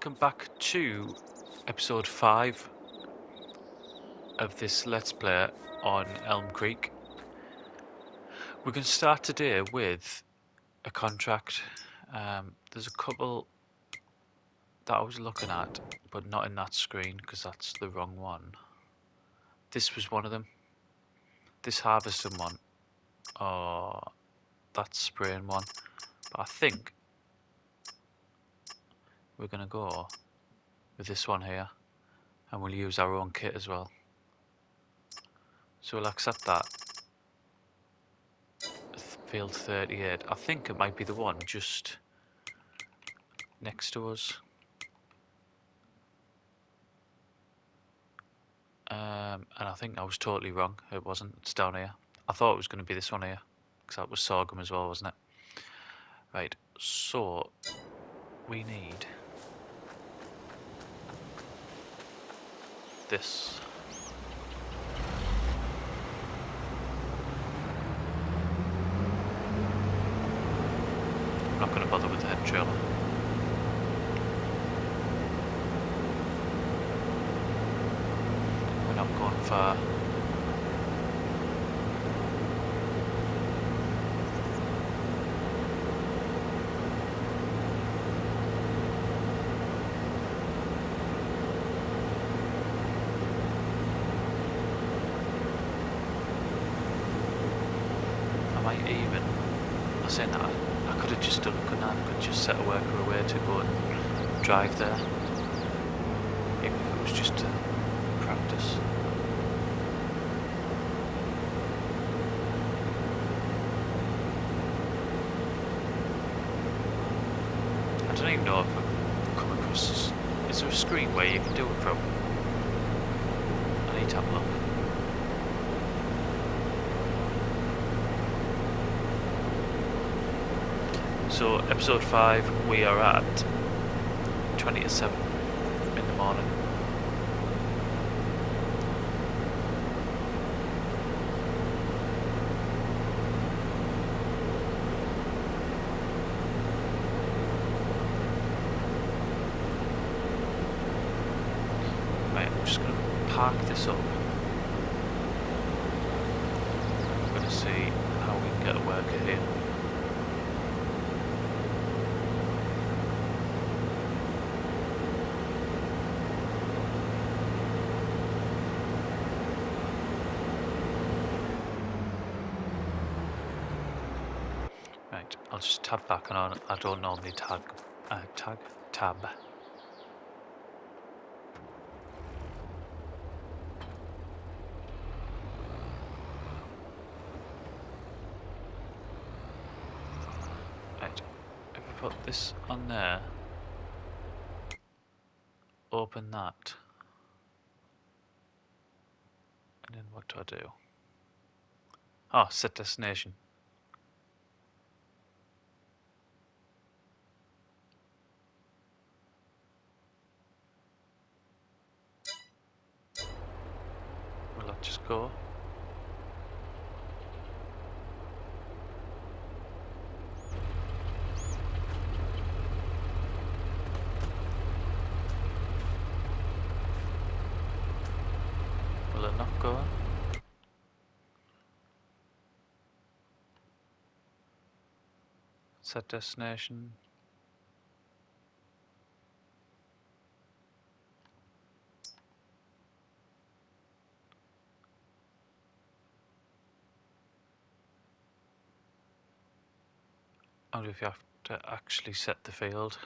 welcome back to episode 5 of this Let's Play on Elmcreek. We're going to start today with a contract. There's a couple that I was looking at, but not in that screen because that's the wrong one. This was one of them. This harvesting one. Oh, that's spraying one. But I think we're going to go with this one here, and we'll use our own kit as well. So we'll accept that. Field 38. I think it might be the one just next to us. And I think I was totally wrong. It wasn't. It's down here. I thought it was going to be this one here, because that was sorghum as well, wasn't it? Right, so we need this. I'm not going to bother with the head trailer. We're not going far. I might even, I say that, I could have just done it, couldn't I? I could just set a worker away to go and drive there. Even if it was just to practice. I don't even know if I've come across. Is there a screen where you can do it from? I need to have a look. So episode 5, we are at 20 to 7 in the morning. Right, I'm just going to park this up. I'm going to see how we can get a worker here. Right, I'll just tab back on. I don't normally tab. Right, if we put this on there, open that, and then what do I do? Oh, set destination. Will that just go? Will it not go? Set destination. I wonder if you have to actually set the field.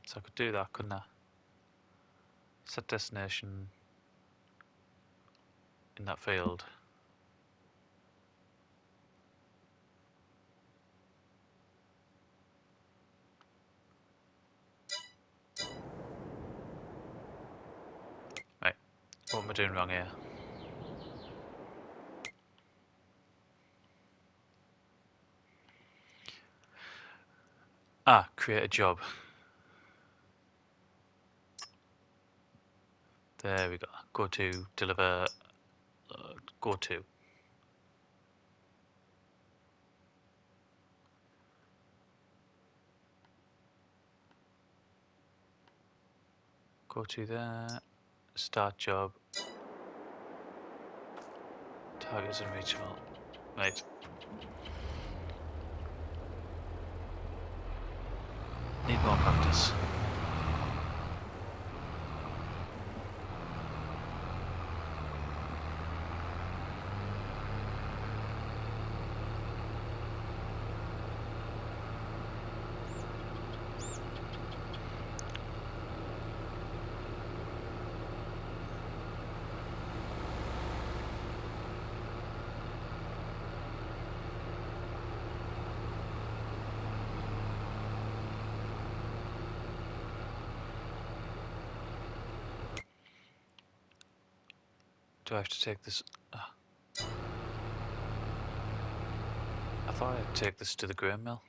So I could do that, couldn't I? Set destination in that field. Right, what am I doing wrong here? Ah, create a job. There we go. Go to, deliver, go to. Go to there. Start job. Targets unreachable. Right. Need more practice. Do I have to take this? I thought I'd take this to the grain mill.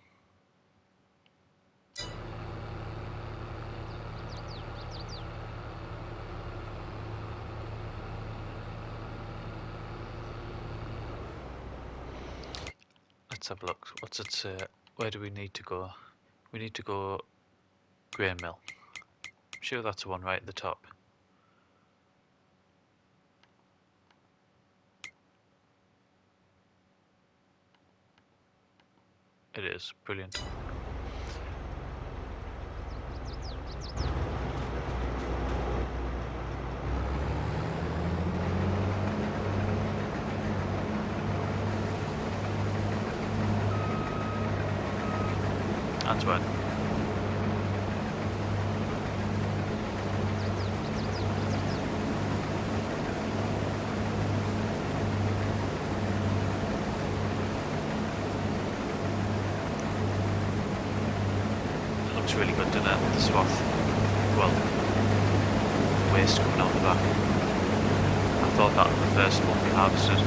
Let's have a look. What's it say? Where do we need to go? We need to go grain mill. I'm sure that's the one right at the top. It is. Brilliant. Antoine. It looks really good, doesn't it? The swath. Well, waste coming out the back. I thought that on the first one we harvested.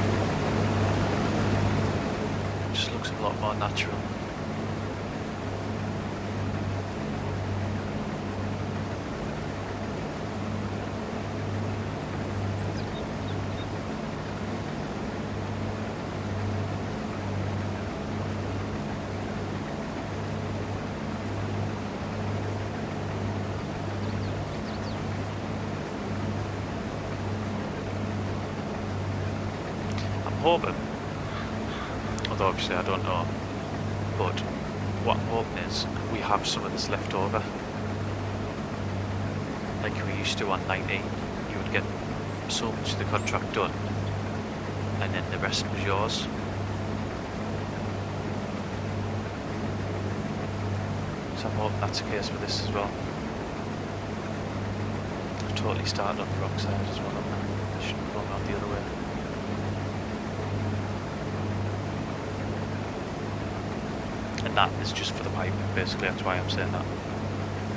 It just looks a lot more natural. Hoping, although obviously I don't know, but what I'm hoping is we have some of this left over. Like we used to on 19, you would get so much of the contract done and then the rest was yours. So I'm hoping that's the case with this as well. I've totally started on the wrong side as well. I shouldn't have gone around the other way. And that is just for the pipe, basically, that's why I'm saying that.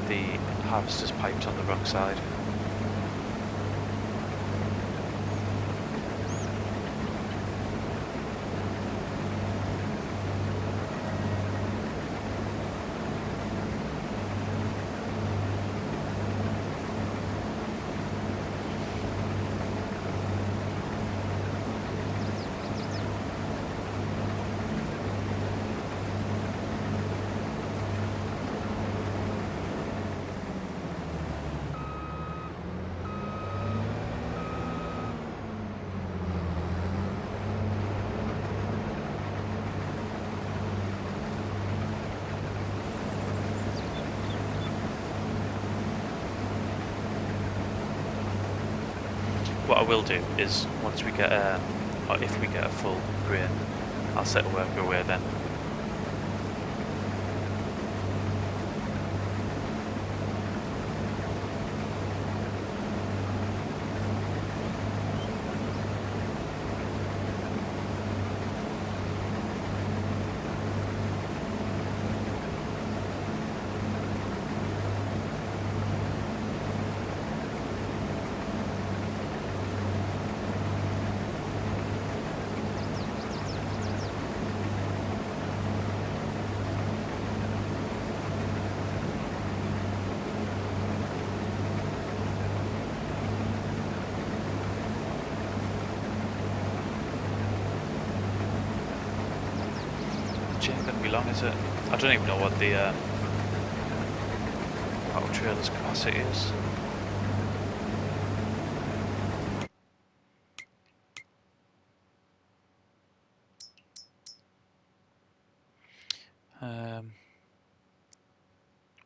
The harvester's piped on the wrong side. What I will do is, once we get or if we get a full grain, I'll set a worker away then. Chain going to be long, is it? I don't even know what the power trailer's capacity is.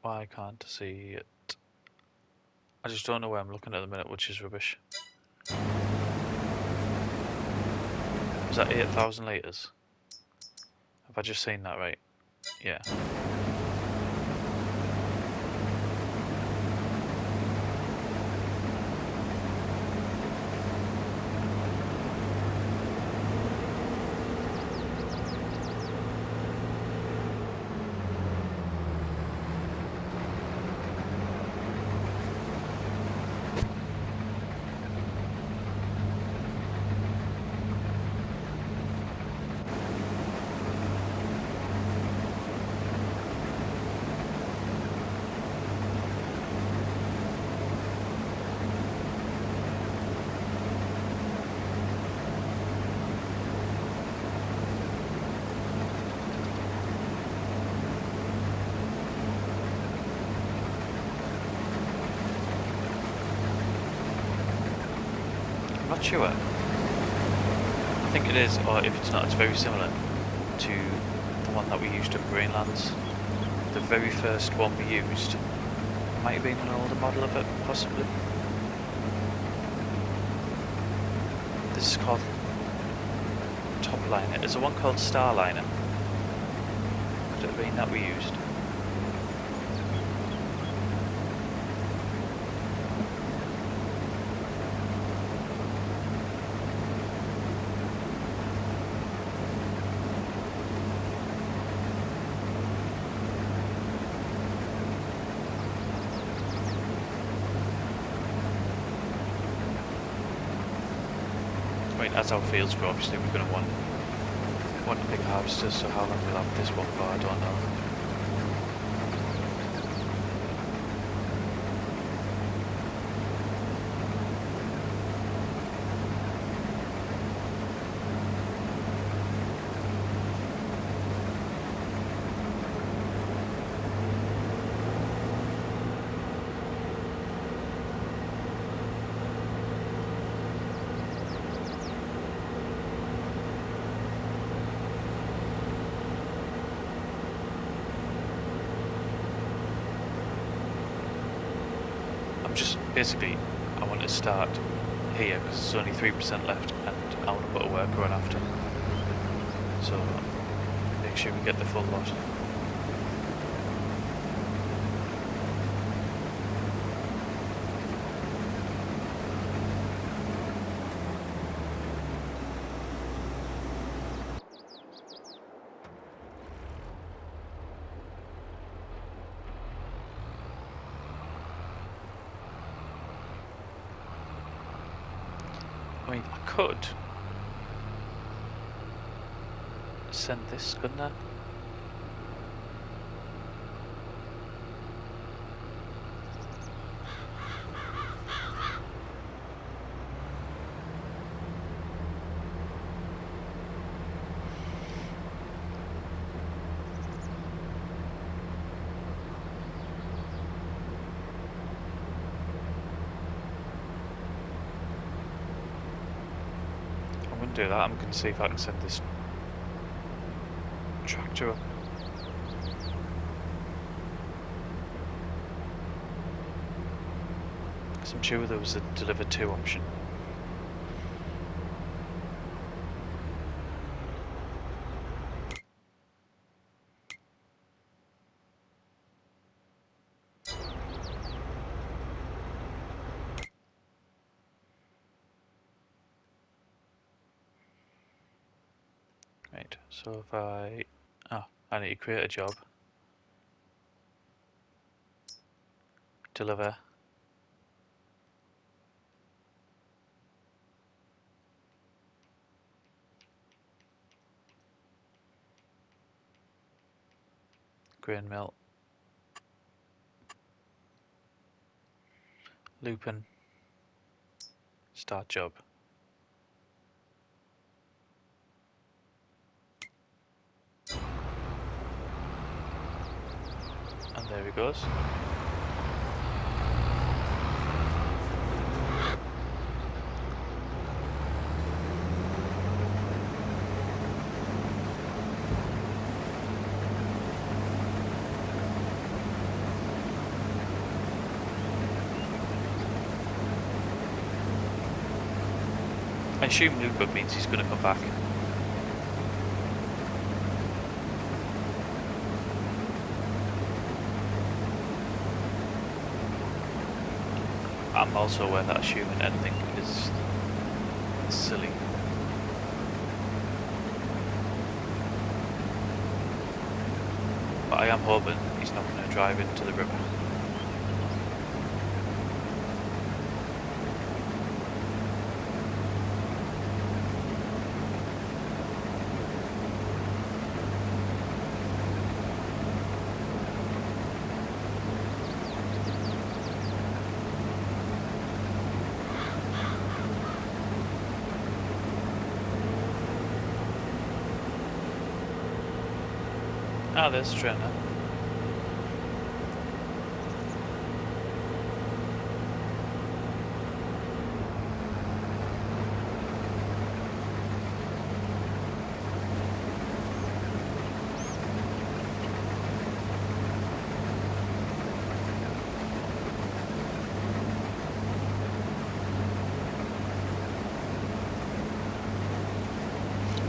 Why can't I see it? I just don't know where I'm looking at the minute, which is rubbish. Is that 8,000 litres? Have I just seen that right? Yeah. I'm not sure. I think it is, or if it's not, it's very similar to the one that we used at Greenlands. The very first one we used might have been an older model of it, possibly. This is called Topliner. There's a one called Starliner. Could it have been that we used? I mean, as our fields grow, obviously we're going to want big harvesters, so how long we'll have this one for, I don't know. Basically, I want to start here because there's only 3% left and I want to put a worker on after. So, make sure we get the full lot. I mean, I could send this, couldn't I? I'm going to do that. I'm going to see if I can send this tractor up. Because I'm sure there was a deliver to option. Right, so if I need to create a job. Deliver. Grain mill. Looping. Start job. And there he goes. assume Luca means he's going to come back. I'm also aware that assuming anything is silly. But I am hoping he's not going to drive into the river. Ah, there's the train now.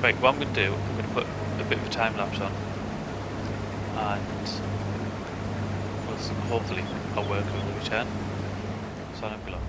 Right, what I'm going to do, I'm going to put a bit of a time lapse on, and hopefully our worker will return. Sign up below.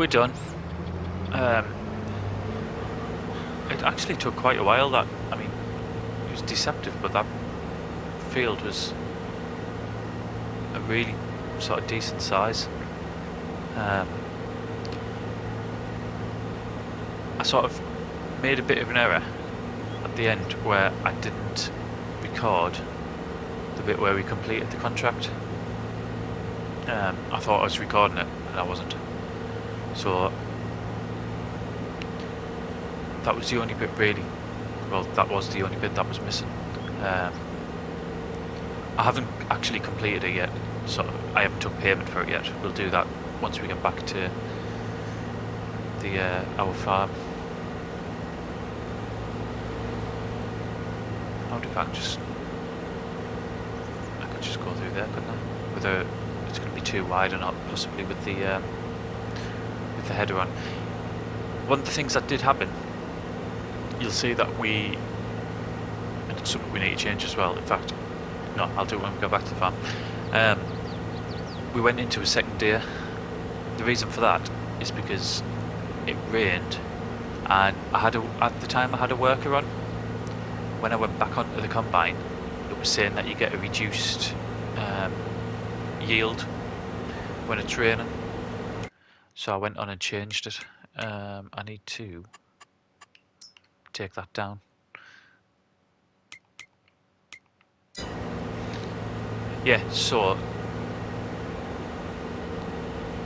we're done. It actually took quite a while. It was deceptive, but that field was a really sort of decent size. I sort of made a bit of an error at the end where I didn't record the bit where we completed the contract. I thought I was recording it and I wasn't. So that was the only bit really, well, that was the only bit that was missing. I haven't actually completed it yet, so I haven't took payment for it yet. We'll do that once we get back to our farm. I wonder if I can just go through there, couldn't I? Whether it's going to be too wide or not, possibly with the header on. One of the things that did happen, you'll see that and it's something we need to change as well. In fact, no, I'll do it when we go back to the farm. We went into a second day. The reason for that is because it rained, and at the time I had a worker on. When I went back onto the combine, it was saying that you get a reduced yield when it's raining. So I went on and changed it. I need to take that down. Yeah, so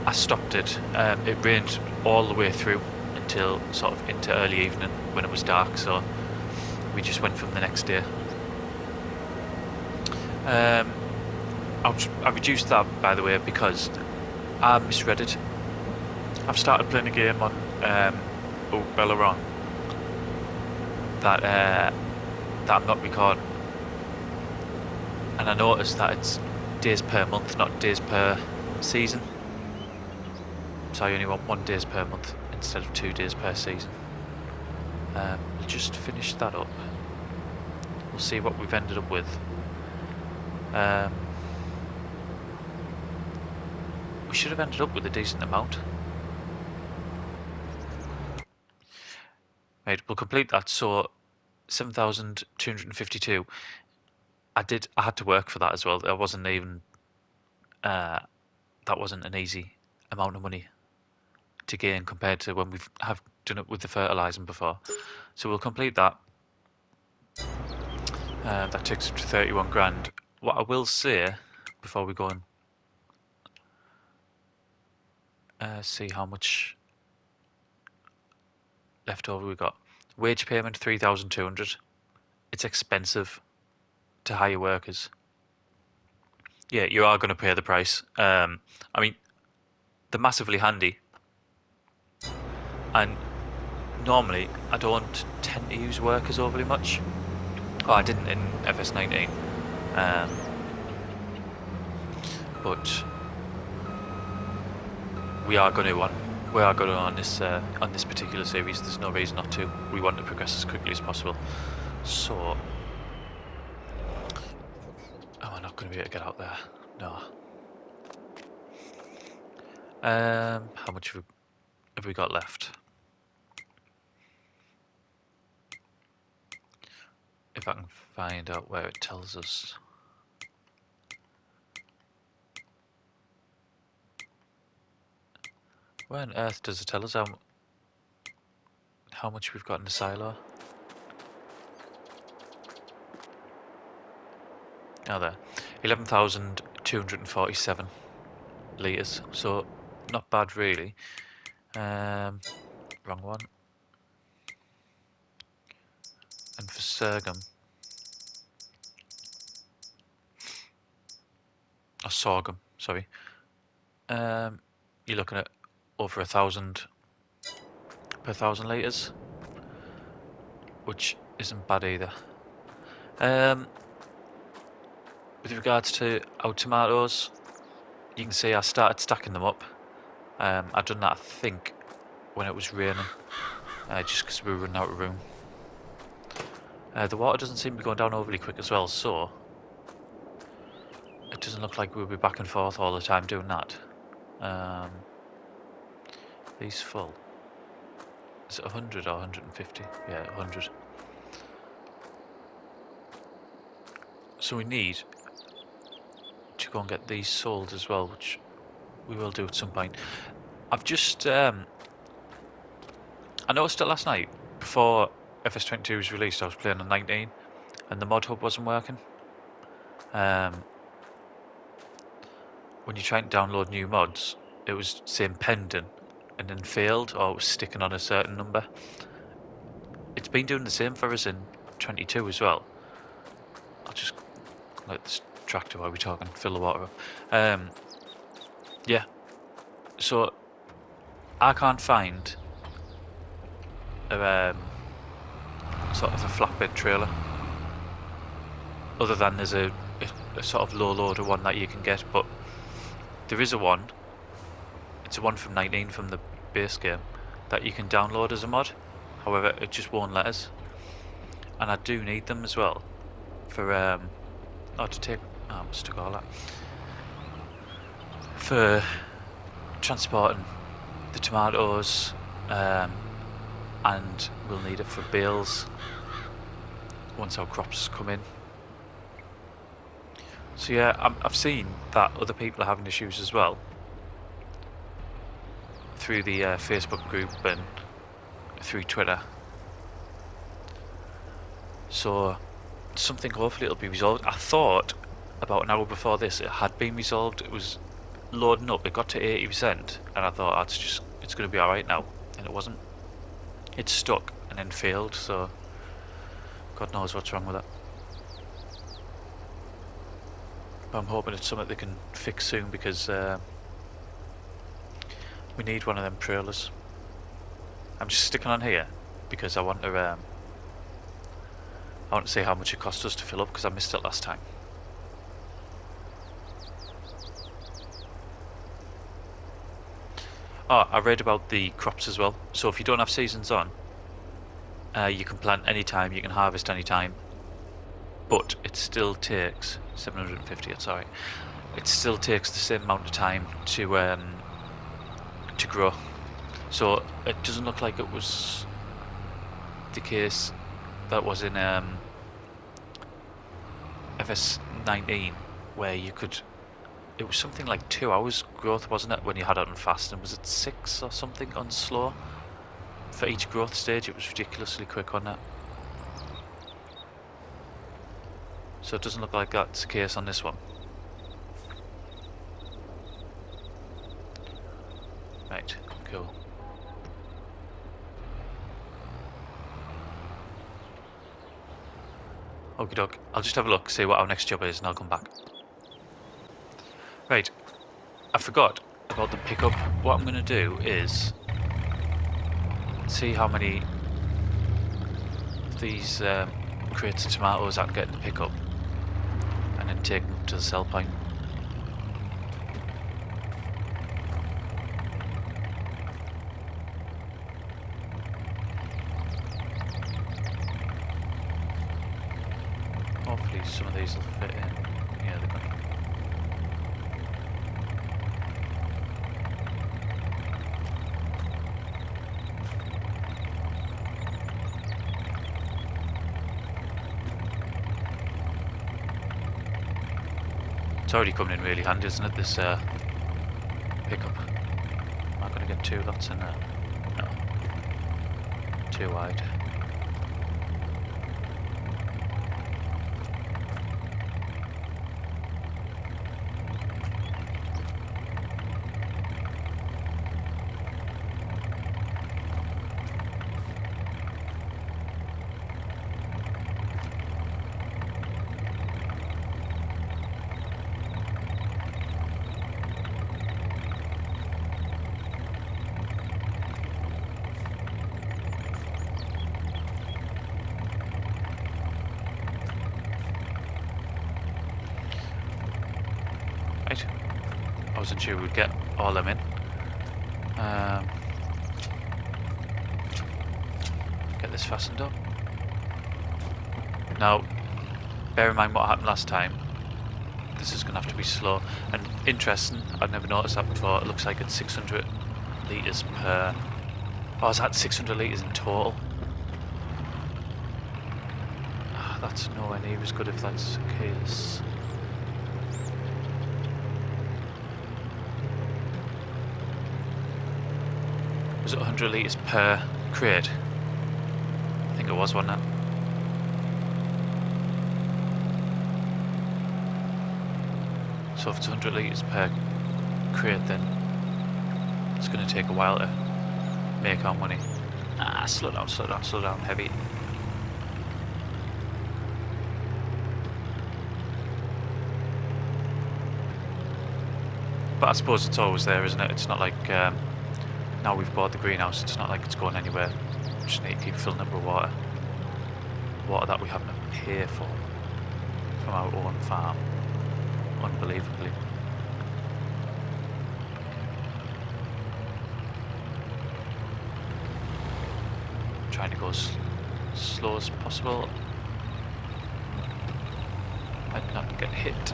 I stopped it. It rained all the way through until sort of into early evening when it was dark, so we just went from the next day. I reduced that, by the way, because I misread it. I've started playing a game on Belleron that I'm not recording, and I noticed that it's days per month, not days per season. So I only want 1 day per month instead of 2 days per season. We'll just finish that up. We'll see what we've ended up with. We should have ended up with a decent amount. Right, we'll complete that. So 7,252. I had to work for that as well. That wasn't even that wasn't an easy amount of money to gain compared to when have done it with the fertilizing before. So we'll complete that. That takes up to 31 grand. What I will say before we go and see how much left over we got. Wage payment 3,200. It's expensive to hire workers. Yeah, you are going to pay the price. I mean, they're massively handy, and normally I don't tend to use workers overly much. Oh, I didn't in FS19, but we are going to on this particular series. There's no reason not to. We want to progress as quickly as possible. So, we're not going to be able to get out there. No. How much have we got left? If I can find out where it tells us. Where on earth does it tell us how much we've got in the silo? Oh, there. 11,247 litres. So, not bad really. Wrong one. And for sorghum, sorry. You're looking at over 1,000 per 1,000 litres, which isn't bad either. With regards to our tomatoes, you can see I started stacking them up. I'd done that, I think, when it was raining, just because we were running out of room. The water doesn't seem to be going down overly quick as well, so it doesn't look like we'll be back and forth all the time doing that. these full? Is it 100 or 150? Yeah, 100. So we need to go and get these sold as well, which we will do at some point. I've just I noticed it last night before FS22 was released. I was playing on 19 and the mod hub wasn't working. When you try to download new mods, it was saying pending and then failed, or it was sticking on a certain number. It's been doing the same for us in 22 as well. I'll just let this tractor while we're talking fill the water up. Yeah, so I can't find a sort of a flatbed trailer, other than there's a sort of low loader one that you can get, but there is a one. It's a one from 19 from the base game that you can download as a mod. However, it just won't let us, and I do need them as well for to take. I must have all that for transporting the tomatoes, and we'll need it for bales once our crops come in. So yeah, I've seen that other people are having issues as well through the Facebook group and through Twitter. So something, hopefully it'll be resolved. I thought about an hour before this it had been resolved. It was loading up, it got to 80%, and I thought it's going to be alright now, and it wasn't. It stuck and then failed, so God knows what's wrong with it. But I'm hoping it's something they can fix soon, because we need one of them trailers. I'm just sticking on here because I want to see how much it cost us to fill up, because I missed it last time. Oh, I read about the crops as well. So if you don't have seasons on, you can plant anytime, you can harvest anytime, but it still takes 750. It's alright. It still takes the same amount of time to grow. So it doesn't look like it was the case that was in FS19, where you could. It was something like 2 hours growth, wasn't it, when you had it on fast, and was it 6 or something on slow? For each growth stage, it was ridiculously quick on that. So it doesn't look like that's the case on this one. Right, cool. Okie doke. I'll just have a look, see what our next job is, and I'll come back. Right, I forgot about the pickup. What I'm going to do is see how many of these crates of tomatoes I can get in the pickup, and then take them to the sell point. Hopefully some of these will fit in. Yeah, they're going to. It's already coming in really handy, isn't it, this pickup? Am I going to get 2 lots in there? No. Too wide. Right. I wasn't sure we'd get all them in. Get this fastened up. Now, bear in mind what happened last time. This is going to have to be slow. And interesting, I'd never noticed that before. It looks like it's 600 litres per... Oh, is that 600 litres in total? Oh, that's nowhere near as good if that's the case. Was it 100 litres per crate? I think it was, wasn't it? So if it's 100 litres per crate, then it's going to take a while to make our money. Ah, slow down, slow down, slow down, heavy. But I suppose it's always there, isn't it? It's not like now we've bought the greenhouse, it's not like it's going anywhere. We just need to keep filling it with water. Water that we having to pay for from our own farm. Unbelievably. Trying to go as slow as possible and not get hit.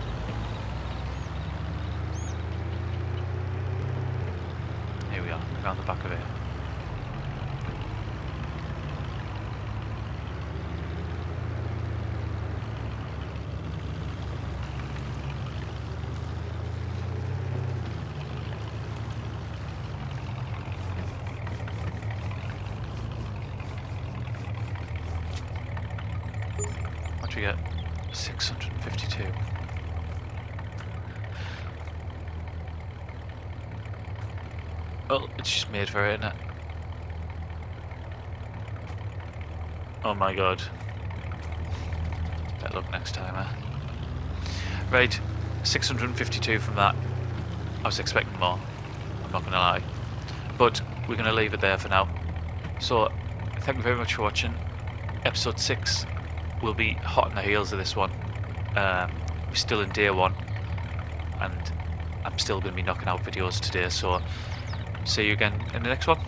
Here we are, around the back of it. What do we get? 652. Well, it's just made for it, isn't it? Oh my god. Better luck next time, eh? Right, 652 from that. I was expecting more, I'm not gonna lie. But we're gonna leave it there for now. So, thank you very much for watching. Episode 6 will be hot on the heels of this one. We're still in day 1, and I'm still going to be knocking out videos today, so see you again in the next one.